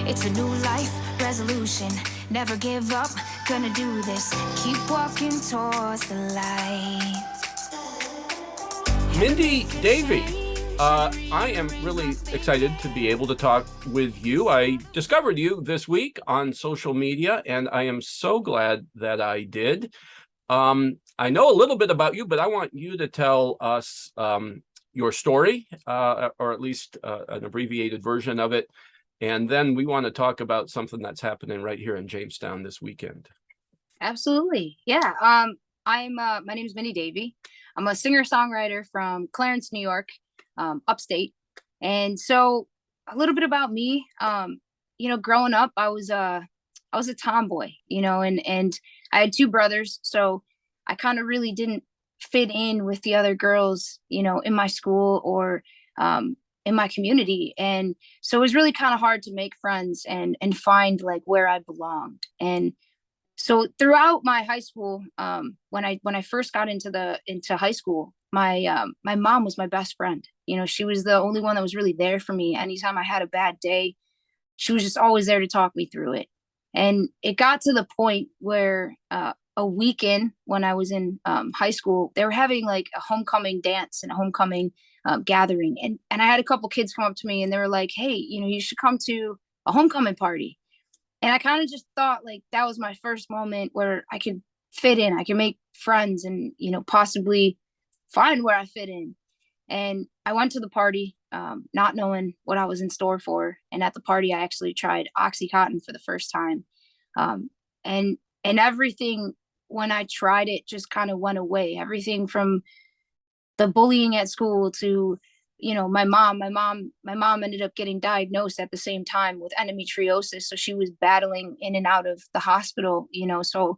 It's a new life resolution. Never give up, gonna do this. Keep walking towards the light. Mindy Davey, I am really excited to be able to talk with you. I discovered you this week on social media, and I am so glad that I did. I know a little bit about you, but I want you to tell us your story, or at least an abbreviated version of it. And then we want to talk about something that's happening right here in Jamestown this weekend. Absolutely. Yeah. My name is Mindy Davey. I'm a singer-songwriter from Clarence, New York, upstate. And so a little bit about me, growing up, I was a tomboy, and I had two brothers. So I kind of really didn't fit in with the other girls, in my school or in my community. And so it was really kind of hard to make friends and find like where I belonged. And so throughout my high school, when I first got into high school, my mom was my best friend. She was the only one that was really there for me. Anytime I had a bad day, she was just always there to talk me through it. And it got to the point where a weekend when I was in high school, they were having like a homecoming dance and a homecoming gathering. And I had a couple kids come up to me and they were like, "Hey, you should come to a homecoming party." And I kind of just thought like that was my first moment where I could fit in, I could make friends and, possibly find where I fit in. And I went to the party, not knowing what I was in store for. And at the party, I actually tried Oxycontin for the first time. And everything, when I tried it, just kind of went away. Everything from the bullying at school to my mom ended up getting diagnosed at the same time with endometriosis. So she was battling in and out of the hospital, so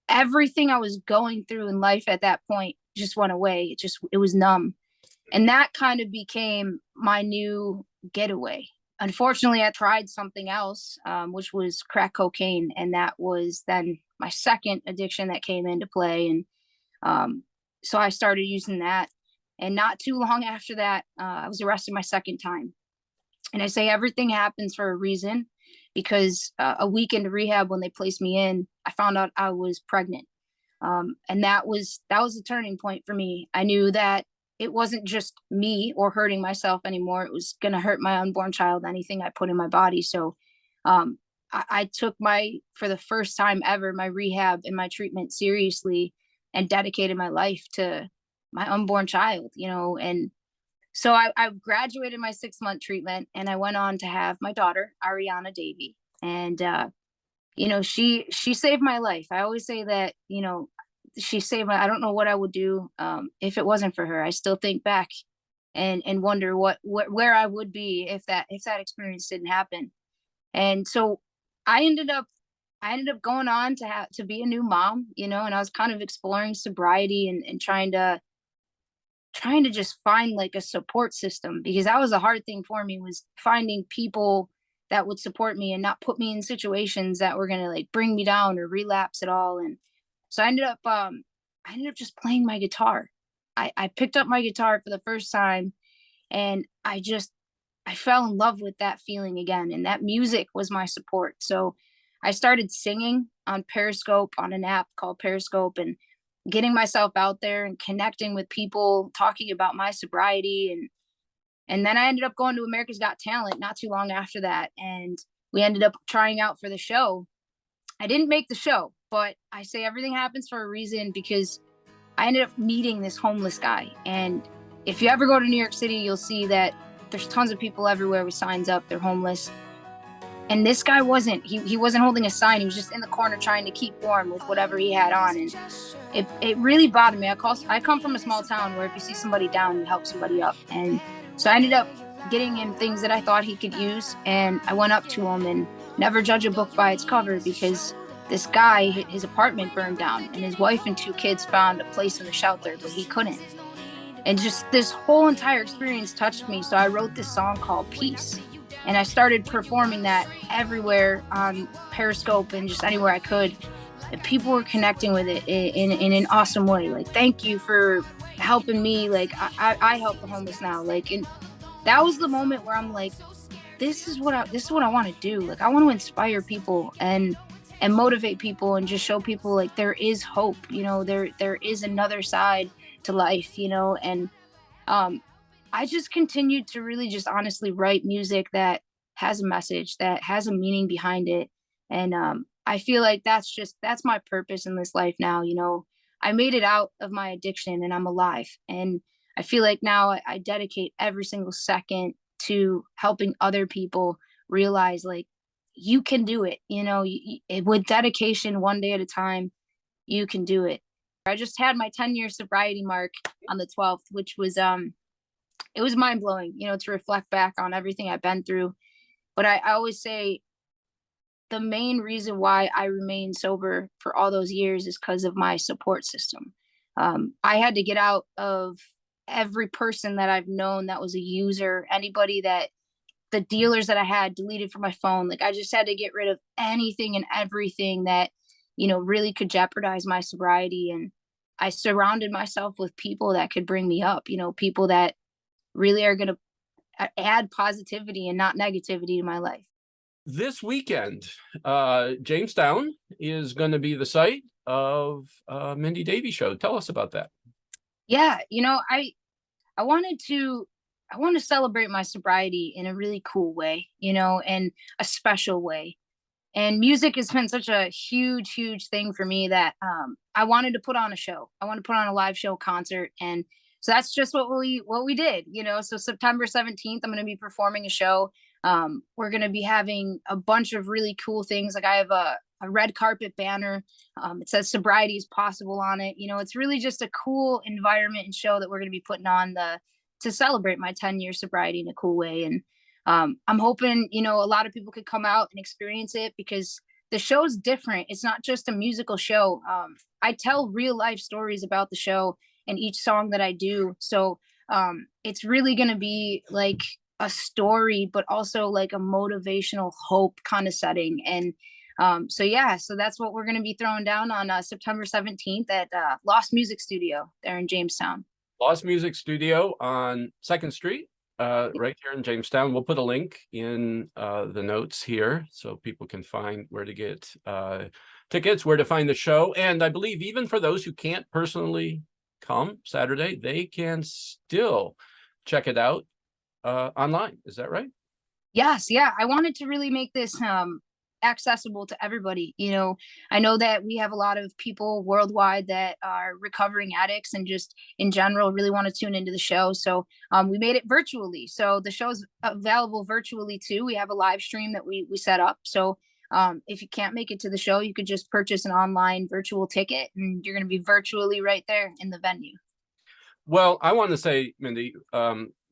everything I was going through in life at that point just went away. It was numb. And that kind of became my new getaway. Unfortunately, I tried something else, which was crack cocaine. And that was then my second addiction that came into play. And so I started using that. And not too long after that, I was arrested my second time. And I say everything happens for a reason, because a week into rehab, when they placed me in, I found out I was pregnant. And that was a turning point for me. I knew that it wasn't just me or hurting myself anymore. It was going to hurt my unborn child, anything I put in my body. So I took for the first time ever, my rehab and my treatment seriously and dedicated my life to my unborn child, and so I graduated my 6-month treatment and I went on to have my daughter, Ariana Davey. And, she saved my life. I always say that, she saved I don't know what I would do if it wasn't for her. I still think back and wonder where I would be if that experience didn't happen. And so I ended up going on to be a new mom, and I was kind of exploring sobriety and trying to just find like a support system, because that was a hard thing for me, was finding people that would support me and not put me in situations that were going to like bring me down or relapse at all. And so I ended up just playing my guitar. I picked up my guitar for the first time and I fell in love with that feeling again. And that music was my support. So I started singing on Periscope, on an app called Periscope, and getting myself out there and connecting with people, talking about my sobriety. And then I ended up going to America's Got Talent not too long after that. And we ended up trying out for the show. I didn't make the show, but I say everything happens for a reason, because I ended up meeting this homeless guy. And if you ever go to New York City, you'll see that there's tons of people everywhere with signs up, they're homeless. And this guy wasn't holding a sign. He was just in the corner trying to keep warm with whatever he had on. And it really bothered me. I come from a small town where if you see somebody down, you help somebody up. And so I ended up getting him things that I thought he could use. And I went up to him, and never judge a book by its cover, because this guy, his apartment burned down and his wife and 2 kids found a place in the shelter, but he couldn't. And just this whole entire experience touched me. So I wrote this song called Peace. And I started performing that everywhere on Periscope and just anywhere I could. And people were connecting with it in an awesome way. Like, thank you for helping me. Like, I help the homeless now. Like, and that was the moment where I'm like, this is what I want to do. Like, I want to inspire people and motivate people and just show people like there is hope, there is another side to life, and I just continued to really just honestly write music that has a message, that has a meaning behind it. And I feel like that's my purpose in this life now. I made it out of my addiction and I'm alive. And I feel like now I dedicate every single second to helping other people realize like you can do it, with dedication, one day at a time, you can do it. I just had my 10-year sobriety mark on the 12th, which was it was mind blowing, to reflect back on everything I've been through. But I always say the main reason why I remained sober for all those years is because of my support system. I had to get out of every person that I've known that was a user, anybody that the dealers that I had deleted from my phone. Like, I just had to get rid of anything and everything that, really could jeopardize my sobriety. And I surrounded myself with people that could bring me up, people that really are going to add positivity and not negativity to my life. This weekend, Jamestown is going to be the site of Mindy Davey show. Tell us about that. Yeah, I want to celebrate my sobriety in a really cool way, and a special way. And music has been such a huge, huge thing for me that I wanted to put on a show. I want to put on a live show concert. And so that's just what we did, So September 17th, I'm going to be performing a show. We're going to be having a bunch of really cool things. Like, I have a red carpet banner. It says sobriety is possible on it. It's really just a cool environment and show that we're going to be putting on to celebrate my 10-year sobriety in a cool way. And I'm hoping, a lot of people could come out and experience it, because the show's different. It's not just a musical show. I tell real life stories about the show and each song that I do. So it's really going to be like a story, but also like a motivational hope kind of setting. And so that's what we're going to be throwing down on September 17th at Lost Music Studio there in Jamestown. Lost Music Studio on 2nd Street, right here in Jamestown. We'll put a link in the notes here so people can find where to get tickets, where to find the show. And I believe even for those who can't personally come Saturday, they can still check it out online. Is that right? Yes. Yeah. I wanted to really make this accessible to everybody. I know that we have a lot of people worldwide that are recovering addicts and just in general really want to tune into the show. So we made it virtually. So the show's available virtually too. We have a live stream that we set up. So if you can't make it to the show, you could just purchase an online virtual ticket and you're going to be virtually right there in the venue. Well, I want to say, Mindy,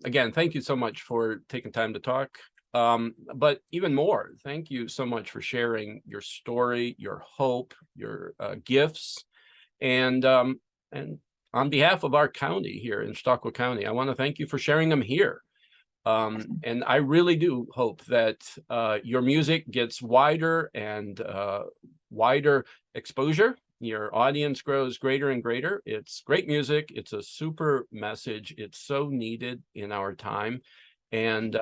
again, thank you so much for taking time to talk. But even more, thank you so much for sharing your story, your hope, your gifts, and on behalf of our county here in Chautauqua County, I want to thank you for sharing them here. And I really do hope that your music gets wider and wider exposure. Your audience grows greater and greater. It's great music. It's a super message. It's so needed in our time. And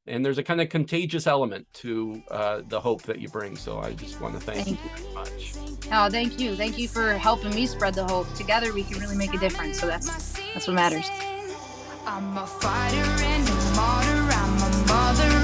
there's a kind of contagious element to the hope that you bring. So I just want to thank you very much. Oh, thank you. Thank you for helping me spread the hope. Together we can really make a difference. So that's what matters. I'm a fighter and a martyr. I'm a mother.